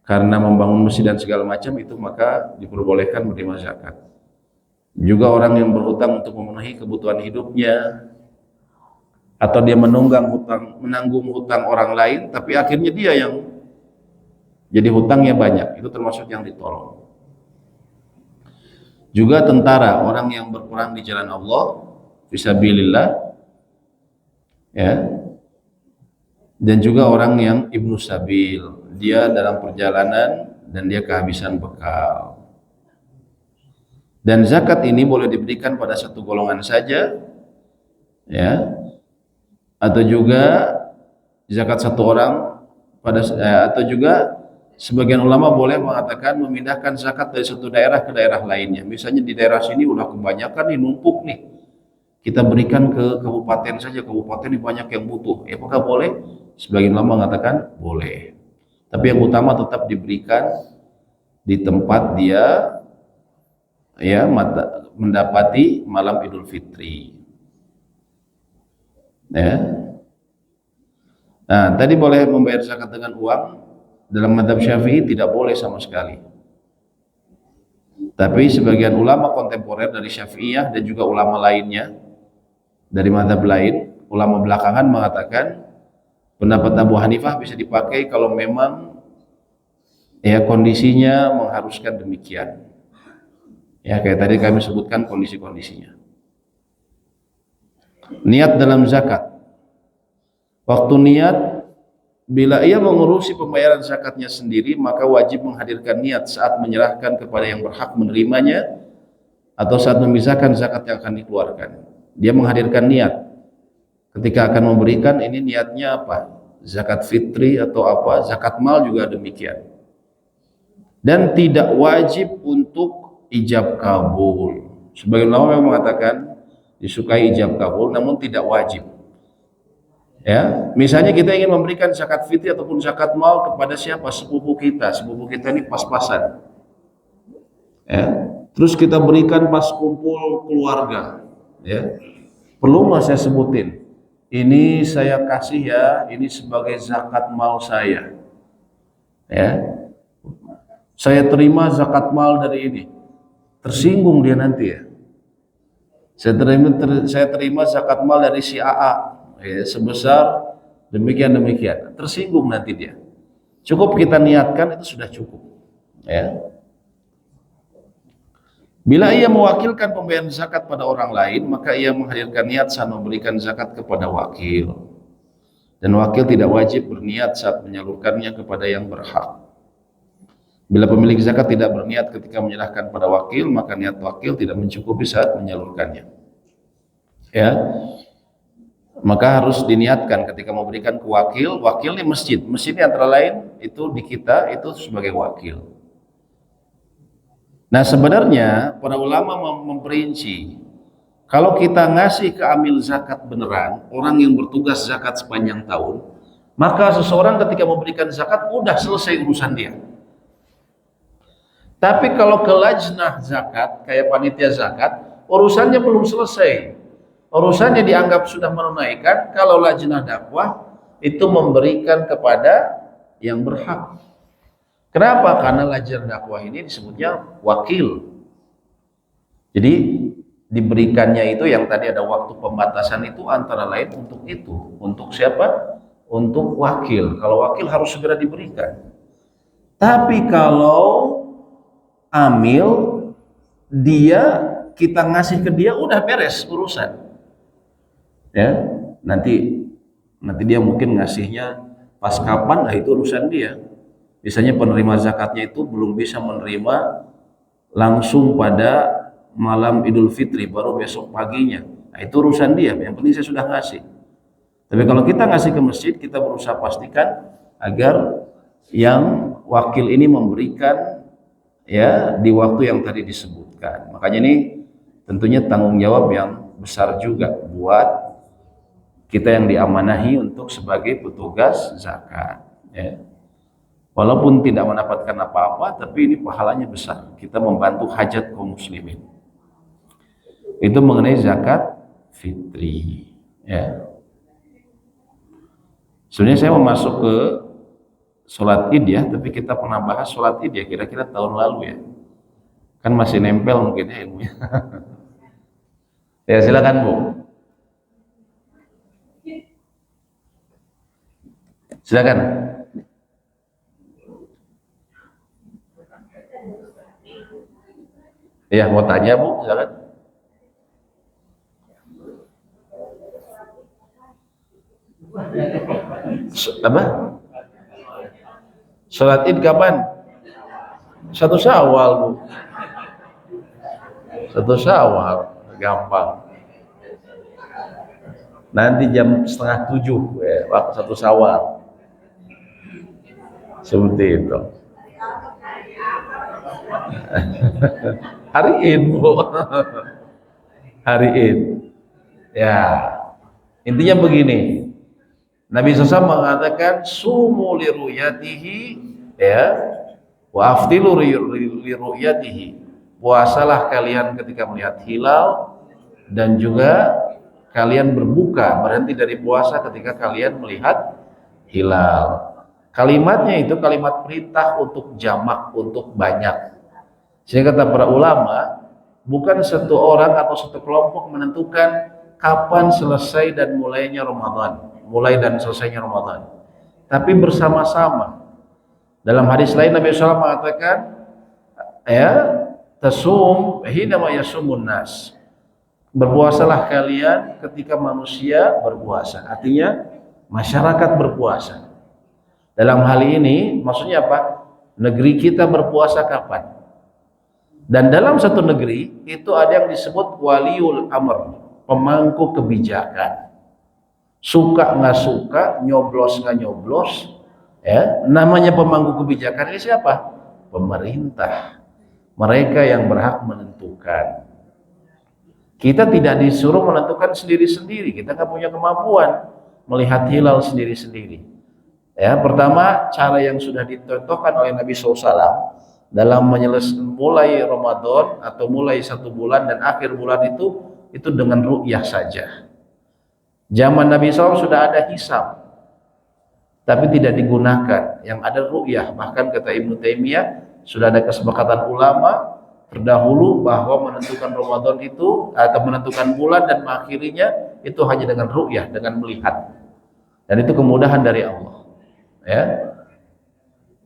B: karena membangun masjid dan segala macam, itu maka diperbolehkan menerima zakat. Juga orang yang berhutang untuk memenuhi kebutuhan hidupnya, atau dia menanggung hutang orang lain, tapi akhirnya dia yang jadi hutangnya banyak, itu termasuk yang ditolong. Juga tentara, orang yang berperang di jalan Allah fisabilillah, ya, dan juga orang yang ibnu sabil, dia dalam perjalanan dan dia kehabisan bekal. Dan zakat ini boleh diberikan pada satu golongan saja, ya, atau juga zakat satu orang atau juga sebagian ulama boleh mengatakan memindahkan zakat dari satu daerah ke daerah lainnya. Misalnya di daerah sini udah kebanyakan nih, numpuk nih, kita berikan ke kabupaten saja, kabupaten ini banyak yang butuh. Apakah boleh? Sebagian ulama mengatakan boleh. Tapi yang utama tetap diberikan di tempat dia ya mendapati malam Idul Fitri. Ya. Nah, tadi boleh membayar zakat dengan uang. Dalam mazhab Syafi'i tidak boleh sama sekali. Tapi sebagian ulama kontemporer dari Syafi'iyah dan juga ulama lainnya dari mazhab lain, ulama belakangan mengatakan pendapat Abu Hanifah bisa dipakai kalau memang ya kondisinya mengharuskan demikian. Ya, kayak tadi kami sebutkan kondisi-kondisinya. Niat dalam zakat. Waktu niat, bila ia mengurusi pembayaran zakatnya sendiri, maka wajib menghadirkan niat saat menyerahkan kepada yang berhak menerimanya atau saat memisahkan zakat yang akan dikeluarkan. Dia menghadirkan niat. Ketika akan memberikan, ini niatnya apa? Zakat fitri atau apa? Zakat mal juga demikian. Dan tidak wajib untuk ijab kabul. Sebagian ulama memang mengatakan disukai ijab kabul, namun tidak wajib. Ya, misalnya kita ingin memberikan zakat fitri ataupun zakat mal kepada siapa? Sepupu kita ini pas-pasan. Ya, terus kita berikan pas kumpul keluarga. Ya, perlu nggak saya sebutin? Ini saya kasih ya, ini sebagai zakat mal saya. Ya, saya terima zakat mal dari ini. Tersinggung dia nanti ya. Saya terima zakat mal dari si AA. Ya, sebesar demikian, tersinggung nanti dia. Cukup kita niatkan, itu sudah cukup. Ya. Bila ia mewakilkan pembayaran zakat pada orang lain, maka ia menghadirkan niat saat memberikan zakat kepada wakil, dan wakil tidak wajib berniat saat menyalurkannya kepada yang berhak. Bila pemilik zakat tidak berniat ketika menyerahkan pada wakil, maka niat wakil tidak mencukupi saat menyalurkannya. Ya. Maka harus diniatkan ketika mau berikan ke wakil. Wakil ini masjid ini antara lain itu di kita itu sebagai wakil. Nah, sebenarnya para ulama memperinci, kalau kita ngasih ke amil zakat beneran, orang yang bertugas zakat sepanjang tahun, maka seseorang ketika memberikan zakat udah selesai urusan dia. Tapi kalau ke lajnah zakat kayak panitia zakat, urusannya belum selesai. Urusannya dianggap sudah menunaikan kalau lajnah dakwah itu memberikan kepada yang berhak. Kenapa? Karena lajnah dakwah ini disebutnya wakil. Jadi diberikannya itu yang tadi ada waktu pembatasan itu antara lain untuk itu. Untuk siapa? Untuk wakil. Kalau wakil harus segera diberikan. Tapi kalau amil, kita ngasih ke dia udah beres urusan. Ya, nanti dia mungkin ngasihnya pas kapan, nah itu urusan dia. Misalnya penerima zakatnya itu belum bisa menerima langsung pada malam Idul Fitri, baru besok paginya. Nah itu urusan dia, yang penting saya sudah ngasih. Tapi kalau kita ngasih ke masjid, kita berusaha pastikan agar yang wakil ini memberikan ya di waktu yang tadi disebutkan. Makanya ini tentunya tanggung jawab yang besar juga buat kita yang diamanahi untuk sebagai petugas zakat. Ya. Walaupun tidak mendapatkan apa-apa, tapi ini pahalanya besar. Kita membantu hajat kaum muslimin. Itu mengenai zakat fitri. Ya. Sebenarnya saya mau masuk ke sholat id ya, tapi kita pernah bahas sholat id ya, kira-kira tahun lalu ya. Kan masih nempel mungkin ya ilmunya. Ya silakan Bu. Silakan. Ya mau tanya Bu, silakan. Apa? Sholat Id kapan? 1 Syawal, Bu. 1 Syawal, gampang. Nanti jam 6:30 ya, waktu 1 Syawal. Seperti itu. Hari Id, Bu. Hari Id. Ya. Intinya begini. Nabi SAW mengatakan sumu li ru'yatihi ya wa aftilu li ru'yatihi. Puasalah kalian ketika melihat hilal dan juga kalian berbuka, berhenti dari puasa ketika kalian melihat hilal. Kalimatnya itu kalimat perintah untuk jamak, untuk banyak. Sehingga kata para ulama, bukan satu orang atau satu kelompok menentukan kapan selesai dan mulainya Ramadan, mulai dan selesainya Ramadan, tapi bersama-sama. Dalam hadis lain Nabi SAW mengatakan, ya, tasum hina ma yasumun nas. Berpuasalah kalian ketika manusia berpuasa. Artinya masyarakat berpuasa. Dalam hal ini maksudnya apa? Negeri kita berpuasa kapan? Dan dalam satu negeri itu ada yang disebut waliul amr, pemangku kebijakan. Suka nggak suka, nyoblos nggak nyoblos, ya, namanya pemangku kebijakan ini siapa? Pemerintah. Mereka yang berhak menentukan. Kita tidak disuruh menentukan sendiri-sendiri. Kita nggak punya kemampuan melihat hilal sendiri-sendiri. Ya, pertama cara yang sudah dicontohkan oleh Nabi SAW dalam mulai Ramadan atau mulai 1 bulan dan akhir bulan itu dengan ru'yah saja. Zaman Nabi SAW sudah ada hisab, tapi tidak digunakan. Yang ada ru'yah. Bahkan kata Ibnu Taimiyah sudah ada kesepakatan ulama terdahulu bahwa menentukan Ramadan itu atau menentukan bulan dan mengakhirinya itu hanya dengan ru'yah, dengan melihat. Dan itu kemudahan dari Allah. Ya.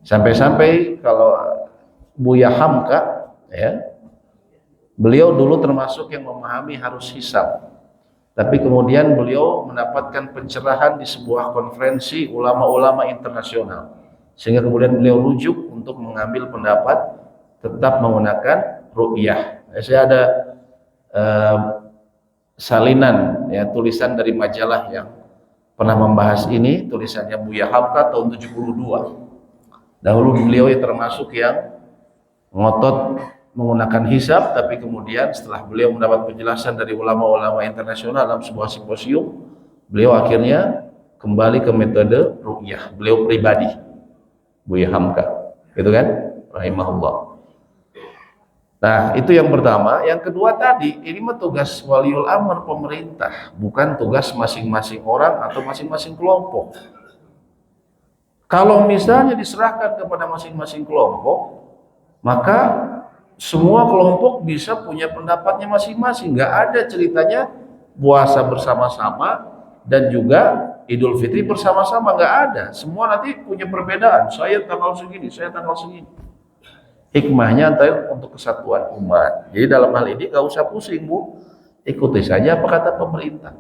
B: Sampai-sampai kalau Buya Hamka, ya, beliau dulu termasuk yang memahami harus hisab. Tapi kemudian beliau mendapatkan pencerahan di sebuah konferensi ulama-ulama internasional. Sehingga kemudian beliau rujuk untuk mengambil pendapat tetap menggunakan ru'yah. Saya ada salinan ya, tulisan dari majalah yang pernah membahas ini, tulisannya Buya Hamka tahun 72. Dahulu beliau ya termasuk yang ngotot menggunakan hisab, tapi kemudian setelah beliau mendapat penjelasan dari ulama-ulama internasional dalam sebuah simposium, beliau akhirnya kembali ke metode ru'yah. Beliau pribadi, Buya Hamka, gitu kan, rahimahullah. Nah, itu yang pertama. Yang kedua tadi, ini mah tugas waliul amr, pemerintah, bukan tugas masing-masing orang atau masing-masing kelompok. Kalau misalnya diserahkan kepada masing-masing kelompok, maka semua kelompok bisa punya pendapatnya masing-masing. Nggak ada ceritanya puasa bersama-sama dan juga Idul Fitri bersama-sama, nggak ada. Semua nanti punya perbedaan. Saya tanggal segini, saya tanggal segini. Hikmahnya antara untuk kesatuan umat. Jadi dalam hal ini nggak usah pusing, Bu. Ikuti saja apa kata pemerintah.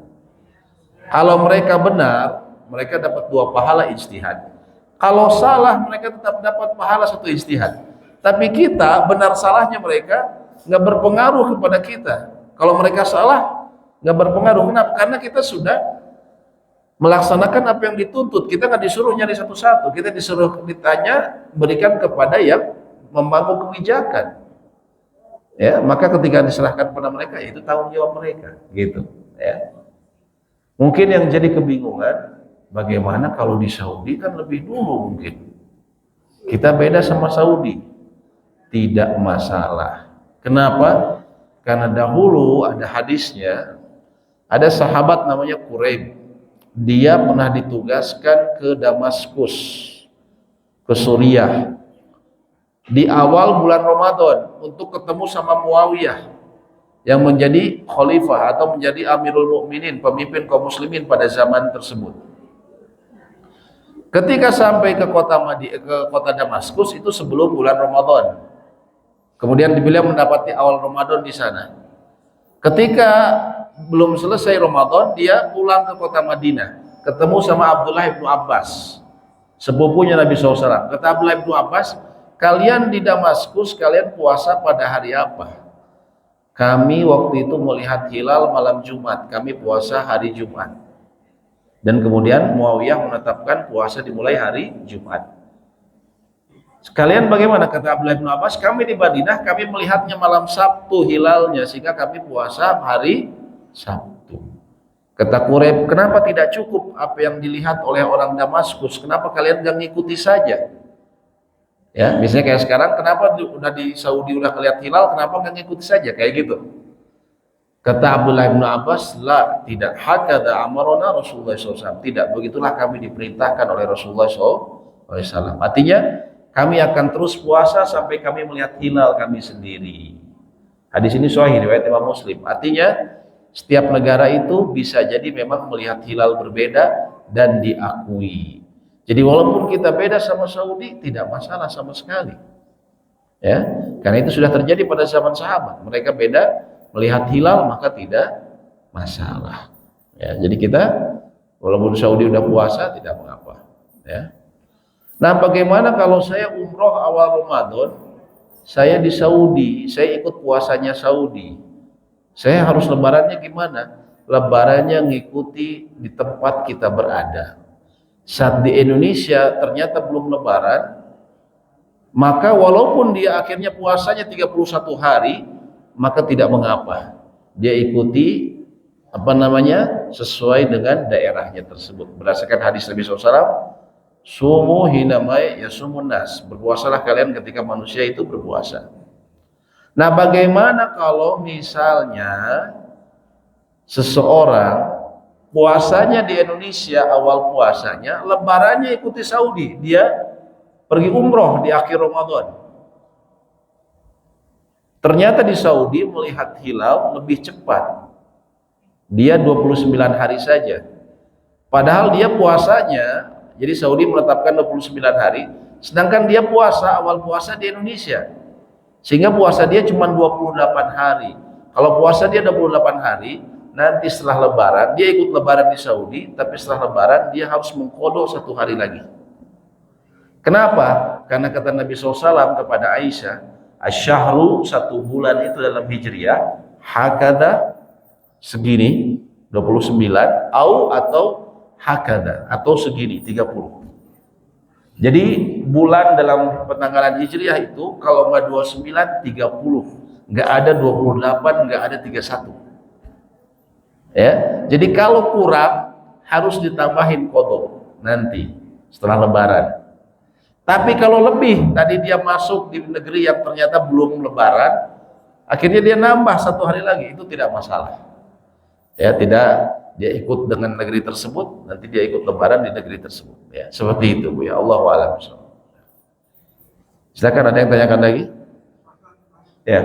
B: Kalau mereka benar, mereka dapat 2 pahala ijtihad. Kalau salah, mereka tetap dapat pahala 1 ijtihad. Tapi kita, benar salahnya mereka nggak berpengaruh kepada kita. Kalau mereka salah, nggak berpengaruh. Kenapa? Karena kita sudah melaksanakan apa yang dituntut. Kita nggak disuruh nyari satu-satu. Kita disuruh ditanya, berikan kepada yang membangun kebijakan. Ya, maka ketika diserahkan pada mereka, itu tanggung jawab mereka. Gitu. Ya. Mungkin yang jadi kebingungan, bagaimana kalau di Saudi kan lebih dulu mungkin. Kita beda sama Saudi. Tidak masalah. Kenapa? Karena dahulu ada hadisnya, ada sahabat namanya Quraib. Dia pernah ditugaskan ke Damaskus, ke Suriah, di awal bulan Ramadan untuk ketemu sama Muawiyah yang menjadi khalifah atau menjadi Amirul Mukminin, pemimpin kaum muslimin pada zaman tersebut. Ketika sampai ke kota Damaskus itu sebelum bulan Ramadan. Kemudian beliau mendapati awal Ramadan di sana. Ketika belum selesai Ramadan, dia pulang ke kota Madinah, ketemu sama Abdullah bin Abbas, sepupunya Nabi SAW. Kata Abdullah bin Abbas, kalian di Damaskus, kalian puasa pada hari apa? Kami waktu itu melihat hilal malam Jumat, kami puasa hari Jumat. Dan kemudian Muawiyah menetapkan puasa dimulai hari Jumat. Sekalian bagaimana? Kata Abdullah bin Abbas, kami di Madinah, kami melihatnya malam Sabtu hilalnya, sehingga kami puasa hari Sabtu. Kata Quraib, kenapa tidak cukup apa yang dilihat oleh orang Damaskus? Kenapa kalian gak ngikuti saja? Ya, misalnya kayak sekarang, kenapa udah di Saudi udah kelihatan hilal, kenapa nggak ngikuti saja kayak gitu? Kata Abdullah bin Abbas, la, tidak. Hakadha amarona Rasulullah SAW. Tidak, begitulah kami diperintahkan oleh Rasulullah SAW. Artinya, kami akan terus puasa sampai kami melihat hilal kami sendiri. Hadis ini sahih riwayat Imam Muslim. Artinya, setiap negara itu bisa jadi memang melihat hilal berbeda dan diakui. Jadi walaupun kita beda sama Saudi, tidak masalah sama sekali. Ya, karena itu sudah terjadi pada zaman sahabat. Mereka beda melihat hilal, maka tidak masalah. Ya, jadi kita walaupun Saudi udah puasa tidak mengapa. Ya. Nah, bagaimana kalau saya umroh awal Ramadan, saya di Saudi, saya ikut puasanya Saudi. Saya harus lebarannya gimana? Lebarannya ngikuti di tempat kita berada. Saat di Indonesia ternyata belum lebaran, maka walaupun dia akhirnya puasanya 31 hari, maka tidak mengapa. Dia ikuti sesuai dengan daerahnya tersebut. Berdasarkan hadis Nabi SAW, sumu hinamai yasumun nas, berpuasalah kalian ketika manusia itu berpuasa. Nah, bagaimana kalau misalnya seseorang puasanya di Indonesia, awal puasanya, lebarannya ikuti Saudi, dia pergi umroh di akhir Ramadan. Ternyata di Saudi melihat hilal lebih cepat, dia 29 hari saja. Padahal dia puasanya, jadi Saudi menetapkan 29 hari, sedangkan dia puasa, awal puasa di Indonesia, sehingga puasa dia cuma 28 hari. Kalau puasa dia 28 hari, nanti setelah lebaran, dia ikut lebaran di Saudi, tapi setelah lebaran dia harus mengqadha 1 hari lagi. Kenapa? Karena kata Nabi SAW kepada Aisyah, asyahru, 1 bulan itu dalam Hijriah, hakada, segini, 29, atau hakada, atau segini, 30. Jadi bulan dalam penanggalan Hijriah itu, kalau nggak 29, 30. Nggak ada 28, nggak ada 31. Ya, jadi kalau kurang harus ditambahin qadha nanti setelah lebaran. Tapi kalau lebih, tadi dia masuk di negeri yang ternyata belum lebaran, akhirnya dia nambah 1 hari lagi, itu tidak masalah. Ya, tidak, dia ikut dengan negeri tersebut, nanti dia ikut lebaran di negeri tersebut. Ya, seperti itu, Bu. Ya, Allahu a'lam. Silakan, ada yang tanyakan lagi? Ya.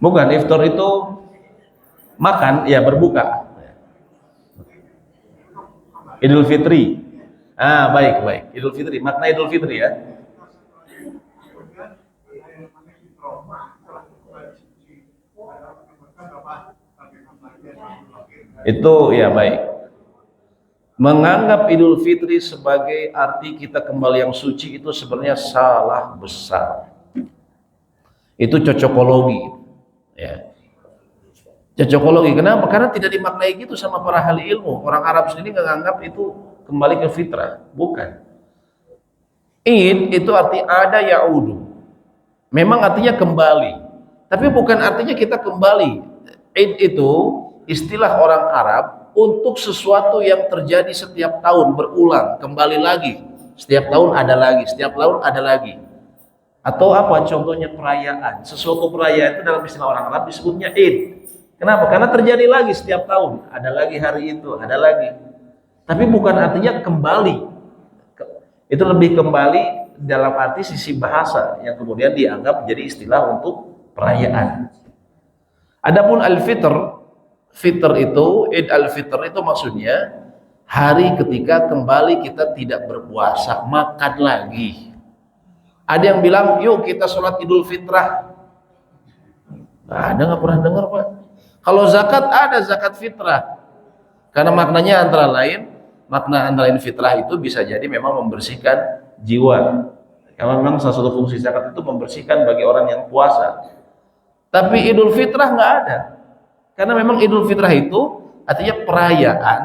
B: Bukan, iftar itu makan, ya berbuka. Idul Fitri. Baik. Idul Fitri, makna Idul Fitri ya. Itu ya baik. Menganggap Idul Fitri sebagai arti kita kembali yang suci itu sebenarnya salah besar. Itu cocokologi. Ya. Cocokologi, kenapa? Karena tidak dimaknai gitu sama para ahli ilmu. Orang Arab sendiri nggak nganggap itu kembali ke fitrah, bukan. Id itu arti ada ya'udu. Memang artinya kembali, tapi bukan artinya kita kembali. Id itu istilah orang Arab untuk sesuatu yang terjadi setiap tahun, berulang, kembali lagi. Setiap tahun ada lagi, setiap tahun ada lagi. Atau apa contohnya perayaan? Sesuatu perayaan itu dalam istilah orang Arab disebutnya Id. Kenapa? Karena terjadi lagi setiap tahun, ada lagi hari itu, ada lagi. Tapi bukan artinya kembali. Itu lebih kembali dalam arti sisi bahasa yang kemudian dianggap jadi istilah untuk perayaan. Adapun al-fitr, fitr itu, Id al-fitr itu maksudnya hari ketika kembali kita tidak berpuasa, makan lagi. Ada yang bilang, yuk kita sholat Idul Fitrah. Ada nggak pernah dengar, Pak? Kalau zakat ada zakat fitrah. Karena maknanya antara lain, makna antara lain fitrah itu bisa jadi memang membersihkan jiwa. Karena memang salah satu fungsi zakat itu membersihkan bagi orang yang puasa. Tapi Idul Fitrah nggak ada. Karena memang Idul Fitrah itu artinya perayaan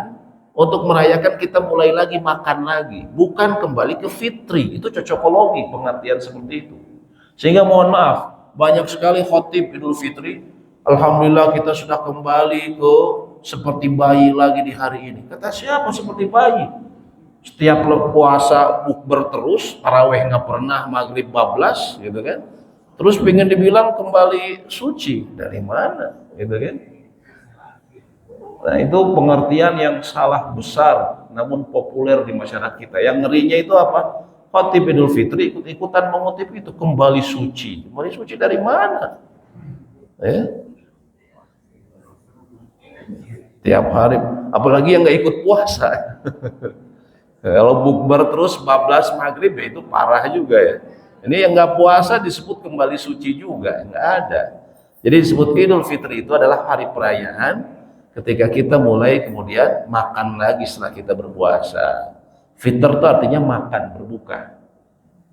B: untuk merayakan kita mulai lagi makan lagi, bukan kembali ke fitri. Itu cocokologi pengertian seperti itu. Sehingga mohon maaf, banyak sekali khotib Idul Fitri, alhamdulillah kita sudah kembali ke seperti bayi lagi di hari ini. Kata siapa seperti bayi? Setiap puasa bukber terus, taraweh nggak pernah, maghrib bablas, gitu kan? Terus pengen dibilang kembali suci, dari mana, gitu kan? Nah, itu pengertian yang salah besar, namun populer di masyarakat kita. Yang ngerinya itu apa? Khatib Idul Fitri ikut-ikutan mengutip itu, kembali suci. Kembali suci dari mana? Tiap hari, apalagi yang nggak ikut puasa. Kalau bukber terus 14 maghrib ya itu parah juga ya. Ini yang nggak puasa disebut kembali suci juga, nggak ada. Jadi disebut Idul Fitri itu adalah hari perayaan ketika kita mulai kemudian makan lagi setelah kita berpuasa. Fitr itu artinya makan, berbuka.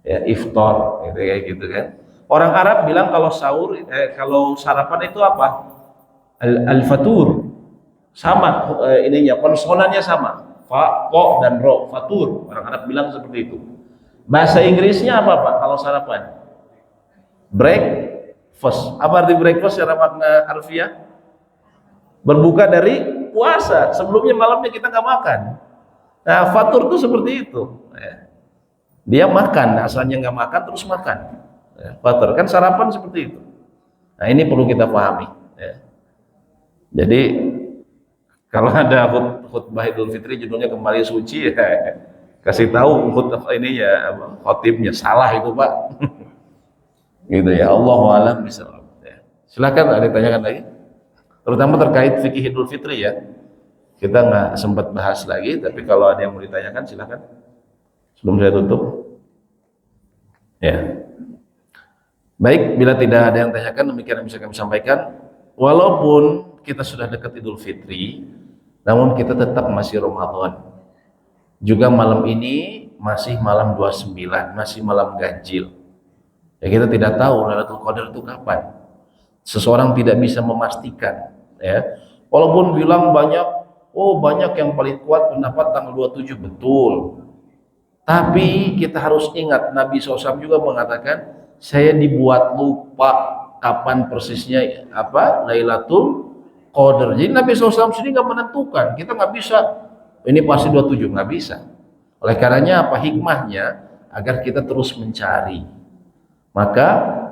B: Ya, iftar, gitu, kayak gitu kan. Orang Arab bilang kalau sahur, kalau sarapan itu apa? Al-fatur. Sama ininya, konsonannya sama. Fa, ko, dan ro, fatur. Orang Arab bilang seperti itu. Bahasa Inggrisnya apa Pak kalau sarapan? Breakfast. Apa arti breakfast secara makna harfiah? Berbuka dari puasa. Sebelumnya malamnya kita nggak makan. Nah, fatur itu seperti itu. Dia makan, asalnya nggak makan terus makan. Fatur kan sarapan seperti itu. Nah, ini perlu kita pahami. Jadi kalau ada khutbah Idul Fitri judulnya kembali suci, kasih tahu khutbah ini ya khotibnya salah itu Pak. Gitu ya. Allahu a'lam bishawab. Silakan ada yang tanyakan lagi. Terutama terkait fikih Idul Fitri ya. Kita nggak sempat bahas lagi, tapi kalau ada yang mau ditanyakan silakan. Sebelum saya tutup. Ya. Baik, bila tidak ada yang tanyakan, demikian yang bisa kami sampaikan. Walaupun kita sudah dekat Idul Fitri, namun kita tetap masih Ramadan. Juga malam ini masih malam 29, masih malam ganjil. Ya, kita tidak tahu Lailatul Qadar itu kapan. Seseorang tidak bisa memastikan, ya. Walaupun bilang banyak yang paling kuat pendapat tanggal 27, betul. Tapi kita harus ingat Nabi SAW juga mengatakan, saya dibuat lupa kapan persisnya Lailatul Qadar. Jadi Nabi SAW sendiri nggak menentukan. Kita nggak bisa ini pasti 27, nggak bisa. Oleh karenanya apa hikmahnya? Agar kita terus mencari. Maka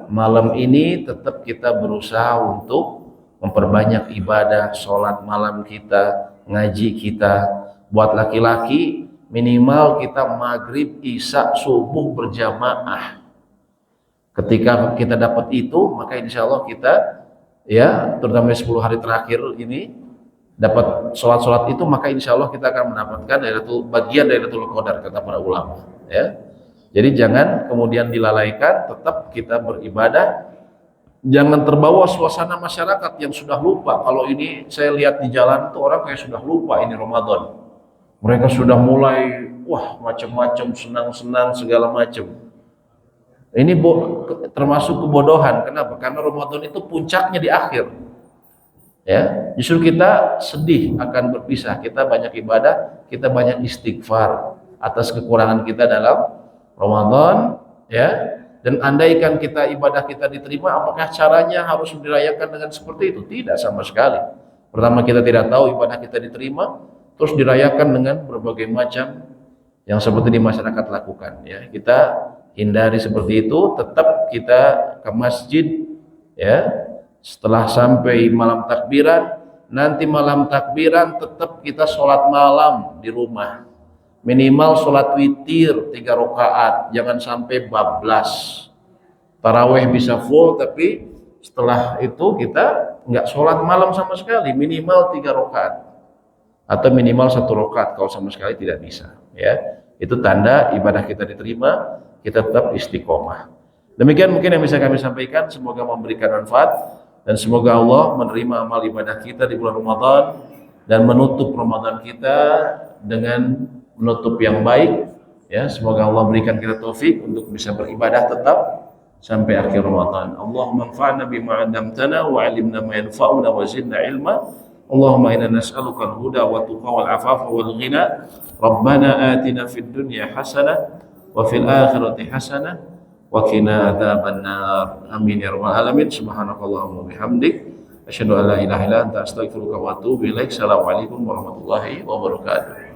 B: malam ini tetap kita berusaha untuk memperbanyak ibadah, sholat malam kita, ngaji kita. Buat laki-laki minimal kita maghrib, isya, subuh berjamaah. Ketika kita dapat itu, maka insya Allah kita ya terutama 10 hari terakhir ini dapat sholat-sholat itu, maka insya Allah kita akan mendapatkan bagian dari Lailatul Qadar kata para ulama ya. Jadi jangan kemudian dilalaikan, tetap kita beribadah. Jangan terbawa suasana masyarakat yang sudah lupa. Kalau ini saya lihat di jalan tuh orang kayak sudah lupa ini Ramadan. Mereka sudah mulai macam-macam, senang-senang segala macam. Ini termasuk kebodohan. Kenapa? Karena Ramadan itu puncaknya di akhir. Ya, justru kita sedih akan berpisah. Kita banyak ibadah, kita banyak istighfar atas kekurangan kita dalam Ramadan, ya. Dan andaikan kita ibadah kita diterima, apakah caranya harus dirayakan dengan seperti itu? Tidak sama sekali. Pertama, kita tidak tahu ibadah kita diterima, terus dirayakan dengan berbagai macam yang seperti di masyarakat lakukan. Ya, kita hindari seperti itu. Tetap kita ke masjid, ya. Setelah sampai malam takbiran, nanti malam takbiran tetap kita sholat malam di rumah. Minimal sholat witir 3 rakaat, jangan sampai bablas. Taraweh bisa full, tapi setelah itu kita nggak sholat malam sama sekali, minimal 3 rakaat atau minimal 1 rakaat kalau sama sekali tidak bisa. Ya, itu tanda ibadah kita diterima. kita tetap istiqomah. Demikian mungkin yang bisa kami sampaikan, semoga memberikan manfaat dan semoga Allah menerima amal ibadah kita di bulan Ramadan dan menutup Ramadan kita dengan menutup yang baik. Ya, semoga Allah berikan kita taufik untuk bisa beribadah tetap sampai akhir Ramadan. Allahumma anfa'na bima 'allamtana wa 'allimna ma yanfa'una wa zidna ilma. Allahumma inna nas'aluka al-huda wa tuqa wal 'afafa wal ghina. Rabbana atina fid dunya hasanah wa fil akhirati hasanah wa qina adzabannar. Amin ya rabbal alamin. Subhanakallahumma bihamdik asyhadu an la ilaha illa anta astaghfiruka wa atubu ilaik. Assalamualaikum warahmatullahi wabarakatuh.